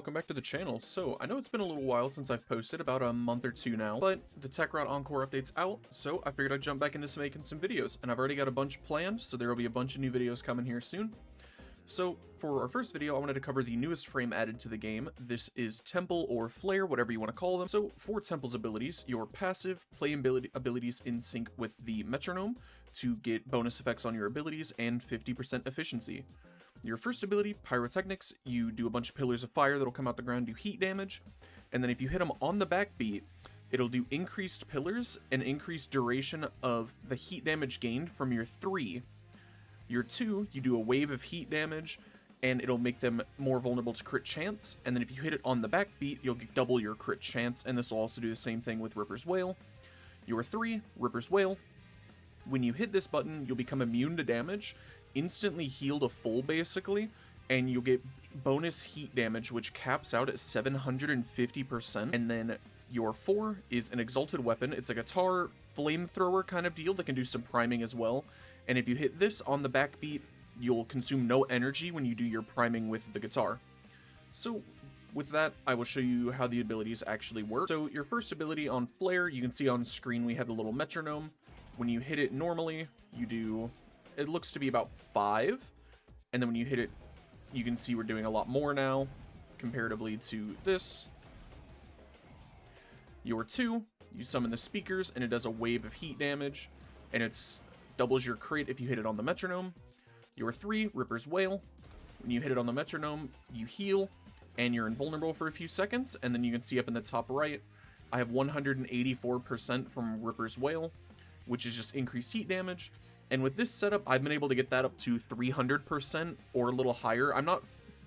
welcome back to the channel. So, I know it's been a little while since I've posted, about a month or two now, but the Tech Rot Encore update's out, so I figured I'd jump back into making some videos, and I've already got a bunch planned, so there will be a bunch of new videos coming here soon. So, for our first video, I wanted to cover the newest frame added to the game. This is Temple or Flare, whatever you want to call them. So, for Temple's abilities, your passive play abilities in sync with the metronome to get bonus effects on your abilities and 50% efficiency. Your first ability, Pyrotechnics, you do a bunch of pillars of fire that'll come out the ground, do heat damage, and then if you hit them on the backbeat, it'll do increased pillars and increased duration of the heat damage gained from your 3. Your 2, you do a wave of heat damage, and it'll make them more vulnerable to crit chance, and then if you hit it on the backbeat, you'll get double your crit chance, and this will also do the same thing with Ripper's Wail. Your 3, Ripper's Wail, when you hit this button, you'll become immune to damage, instantly heal to full basically, and you'll get bonus heat damage which caps out at 750%. And then your 4 is an exalted weapon. It's a guitar flamethrower kind of deal that can do some priming as well, and if you hit this on the backbeat, you'll consume no energy when you do your priming with the guitar. So with that, I will show you how the abilities actually work. So your first ability on Flare, you can see on screen we have the little metronome. When you hit it normally, you do, it looks to be about 5, and then when you hit it, you can see we're doing a lot more now, comparatively to this. Your 2, you summon the speakers, and it does a wave of heat damage, and it's doubles your crit if you hit it on the metronome. Your 3, Ripper's Wail, when you hit it on the metronome, you heal, and you're invulnerable for a few seconds, and then you can see up in the top right, I have 184% from Ripper's Wail, which is just increased heat damage. And with this setup, I've been able to get that up to 300% or a little higher. I'm not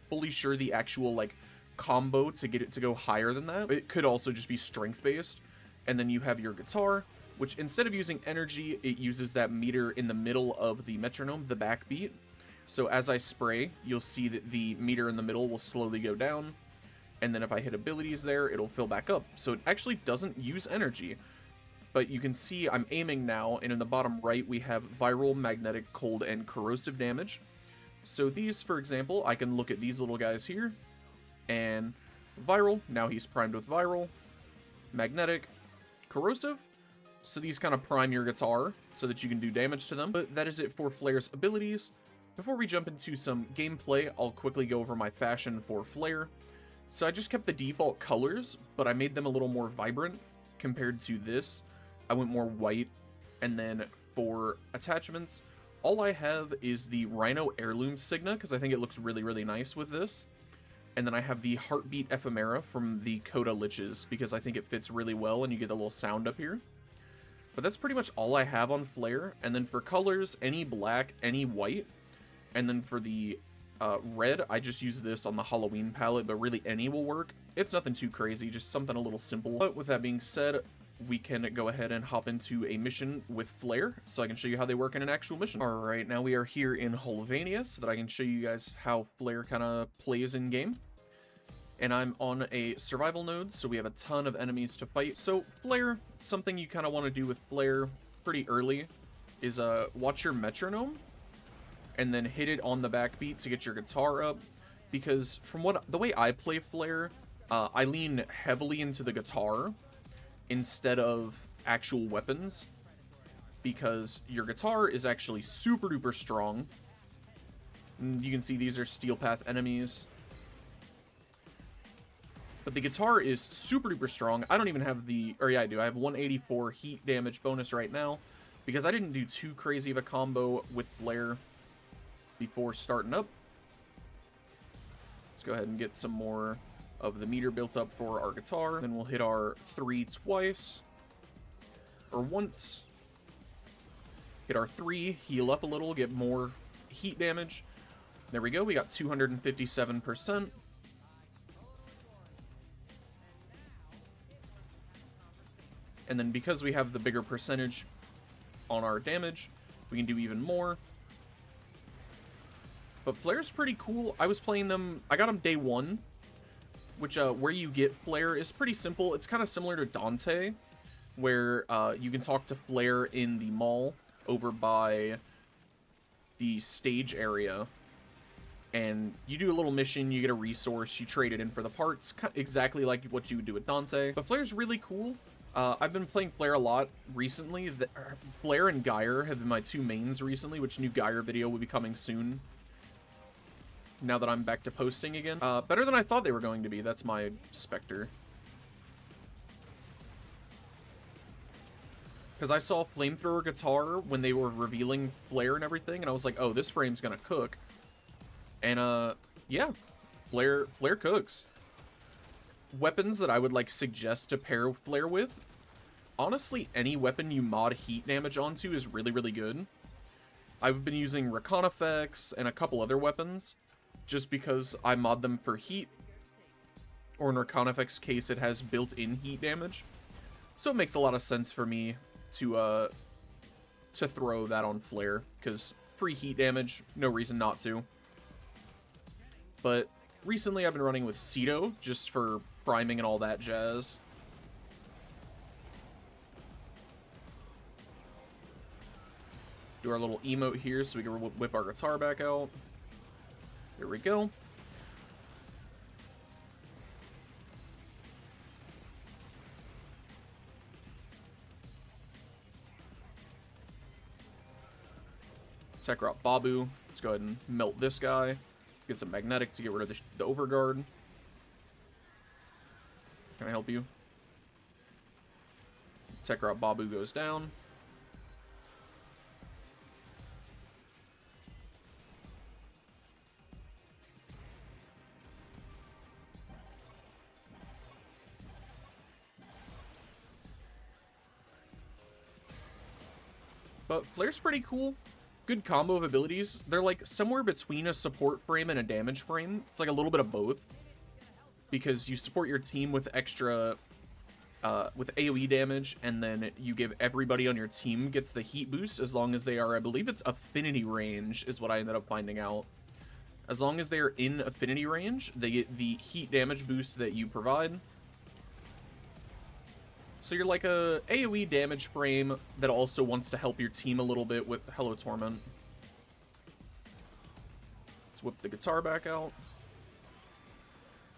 fully sure the actual, like, combo to get it to go higher than that. It could also just be strength-based. And then you have your guitar, which instead of using energy, it uses that meter in the middle of the metronome, the backbeat. So as I spray, you'll see that the meter in the middle will slowly go down. And then if I hit abilities there, it'll fill back up. So it actually doesn't use energy. But you can see I'm aiming now, and in the bottom right we have viral, magnetic, cold, and corrosive damage. So these, for example, I can look at these little guys here, and viral, now he's primed with viral, magnetic, corrosive, so these kind of prime your guitar so that you can do damage to them. But that is it for Flare's abilities. Before we jump into some gameplay, I'll quickly go over my fashion for Flare. So I just kept the default colors, but I made them a little more vibrant compared to this. I went more white, and then for attachments, all I have is the Rhino Heirloom Signa, because I think it looks really, really nice with this. And then I have the Heartbeat Ephemera from the Coda Liches, because I think it fits really well, and you get a little sound up here. But that's pretty much all I have on Flare, and then for colors, any black, any white. And then for the red, I just use this on the Halloween palette, but really any will work. It's nothing too crazy, just something a little simple. But with that being said, we can go ahead and hop into a mission with Flare, so I can show you how they work in an actual mission. Alright, now we are here in Hulvania, so that I can show you guys how Flare kind of plays in-game. And I'm on a survival node, so we have a ton of enemies to fight. So Flare, something you kind of want to do with Flare pretty early is watch your metronome, and then hit it on the backbeat to get your guitar up, because from the way I play Flare, I lean heavily into the guitar instead of actual weapons, because your guitar is actually super duper strong. You can see these are Steel Path enemies, but the guitar is super duper strong. I don't even have or yeah, I do. I have 184 heat damage bonus right now, because I didn't do too crazy of a combo with Flare before starting up. Let's go ahead and get some more of the meter built up for our guitar. Then we'll hit our 3 twice, or once. Hit our 3, heal up a little, get more heat damage. There we go, we got 257%. And then because we have the bigger percentage on our damage, we can do even more. But Flare's pretty cool. I was playing them, I got them day 1, which where you get Flare is pretty simple. It's kind of similar to Dante, where you can talk to Flare in the mall over by the stage area. and you do a little mission, you get a resource, you trade it in for the parts, exactly like what you would do with Dante. But Flare's really cool. I've been playing Flare a lot recently. Flare and Gyre have been my two mains recently, which new Gyre video will be coming soon. Now that I'm back to posting again. Better than I thought they were going to be, that's my Spectre. Because I saw Flamethrower Guitar when they were revealing Flare and everything, and I was like, oh, this frame's gonna cook. And, yeah, Flare cooks. Weapons that I would, like, suggest to pair Flare with. Honestly, any weapon you mod heat damage onto is really, really good. I've been using Recon effects and a couple other weapons, just because I mod them for heat. Or in Recon effects case, it has built-in heat damage. So it makes a lot of sense for me to throw that on Flare, because free heat damage, no reason not to. But recently I've been running with Cedo, just for priming and all that jazz. Do our little emote here so we can whip our guitar back out. There we go. Tekrot Babu. Let's go ahead and melt this guy. Get some magnetic to get rid of the overguard. Can I help you? Tekrot Babu goes down. But Flare's pretty cool. Good combo of abilities. They're like somewhere between a support frame and a damage frame. It's like a little bit of both. Because you support your team with extra, with AoE damage, and then you give everybody on your team gets the heat boost as long as they are, I believe it's affinity range is what I ended up finding out. As long as they are in affinity range, they get the heat damage boost that you provide. So you're like a AoE damage frame that also wants to help your team a little bit with Hello Torment. Let's whip the guitar back out.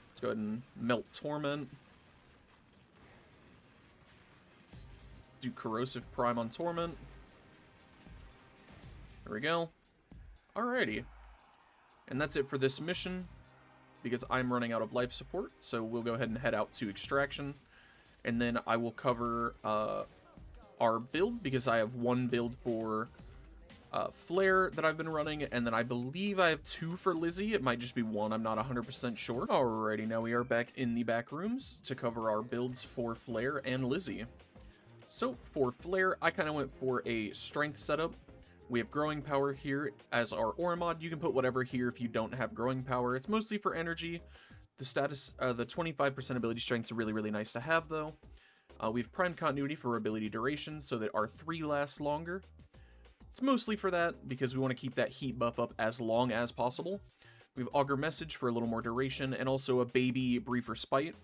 Let's go ahead and melt Torment. Do Corrosive Prime on Torment. There we go. Alrighty. And that's it for this mission, because I'm running out of life support, so we'll go ahead and head out to Extraction. And then I will cover our build, because I have one build for Flare that I've been running, and then I believe I have two for Lizzie. It might just be one, I'm not 100% sure. Alrighty, now we are back in the back rooms to cover our builds for Flare and Lizzie. So for Flare, I kind of went for a strength setup. We have growing power here as our aura mod. You can put whatever here if you don't have growing power. It's mostly for energy. The status, the 25% ability strength is really, really nice to have, though. We have Prime Continuity for ability duration, so that our 3 lasts longer. It's mostly for that, because we want to keep that heat buff up as long as possible. We have Augur Message for a little more duration, and also a Baby Brief Respite,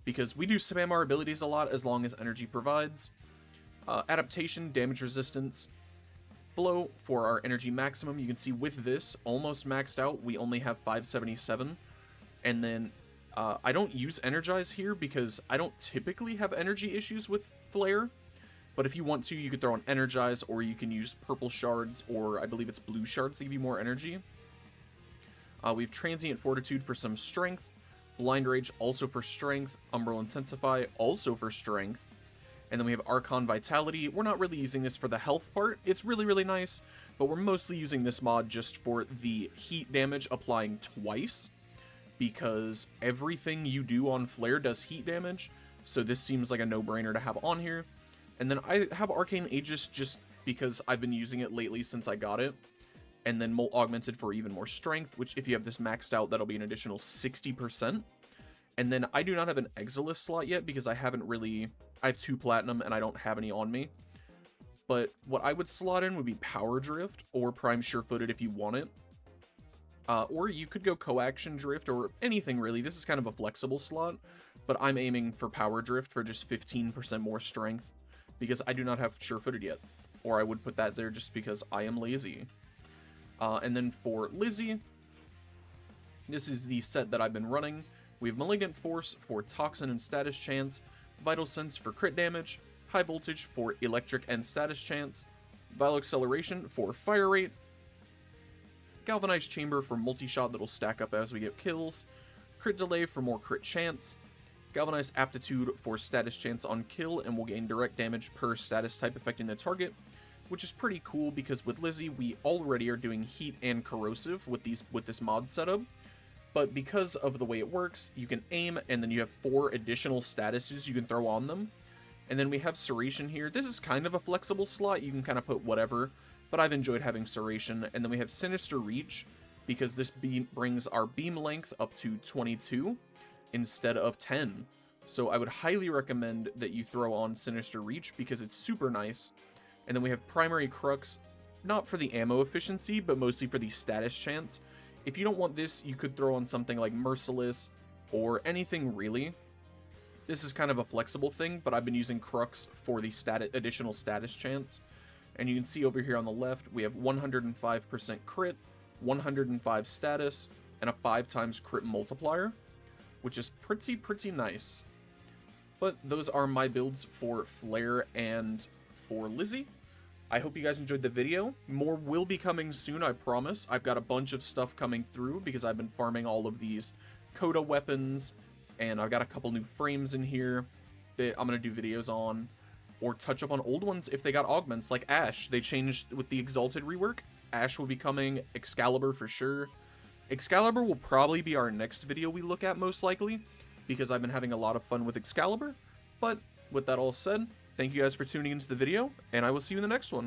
because we do spam our abilities a lot as long as energy provides. Adaptation, damage resistance, flow for our energy maximum. You can see with this, almost maxed out, we only have 577. And then, I don't use Energize here because I don't typically have energy issues with Flare. But if you want to, you could throw on Energize, or you can use purple shards, or I believe it's blue shards to give you more energy. We have Transient Fortitude for some strength. Blind Rage also for strength. Umbral Intensify also for strength. And then we have Archon Vitality. We're not really using this for the health part. It's really, really nice. But we're mostly using this mod just for the heat damage applying twice, because everything you do on Flare does heat damage, so this seems like a no-brainer to have on here. And then I have Arcane Aegis just because I've been using it lately since I got it. And then Molt Augmented for even more strength, which if you have this maxed out, that'll be an additional 60%. And then I do not have an Exilis slot yet because I haven't really... I have 2 Platinum and I don't have any on me. But what I would slot in would be Power Drift or Prime Surefooted if you want it. Or you could go Coaction Drift or anything really. This is kind of a flexible slot, but I'm aiming for Power Drift for just 15% more strength because I do not have Surefooted yet. Or I would put that there just because I am lazy. And then for Lizzie, This is the set that I've been running. We have Malignant Force for Toxin and Status Chance, Vital Sense for crit damage, High Voltage for electric and status chance, Vile Acceleration for fire rate, Galvanized Chamber for multi-shot that'll stack up as we get kills, Crit Delay for more crit chance, Galvanized Aptitude for status chance on kill and will gain direct damage per status type affecting the target, which is pretty cool because with Lizzie we already are doing heat and corrosive with this mod setup, but because of the way it works, you can aim and then you have 4 additional statuses you can throw on them. And then we have Serration here. This is kind of a flexible slot, you can kind of put whatever, but I've enjoyed having Serration. And then we have Sinister Reach, because this brings our beam length up to 22 instead of 10. So I would highly recommend that you throw on Sinister Reach because it's super nice. And then we have Primary Crux, not for the ammo efficiency, but mostly for the status chance. If you don't want this, you could throw on something like Merciless or anything really. This is kind of a flexible thing, but I've been using Crux for the additional status chance. And you can see over here on the left, we have 105% crit, 105 status, and a 5 times crit multiplier, which is pretty nice. But those are my builds for Flare and for Lizzie. I hope you guys enjoyed the video. More will be coming soon, I promise. I've got a bunch of stuff coming through because I've been farming all of these Coda weapons, and I've got a couple new frames in here that I'm going to do videos on, or touch up on old ones if they got augments, like Ash. They changed with the Exalted rework. Ash will be coming, Excalibur for sure. Excalibur will probably be our next video we look at most likely, because I've been having a lot of fun with Excalibur. But with that all said, thank you guys for tuning into the video, and I will see you in the next one.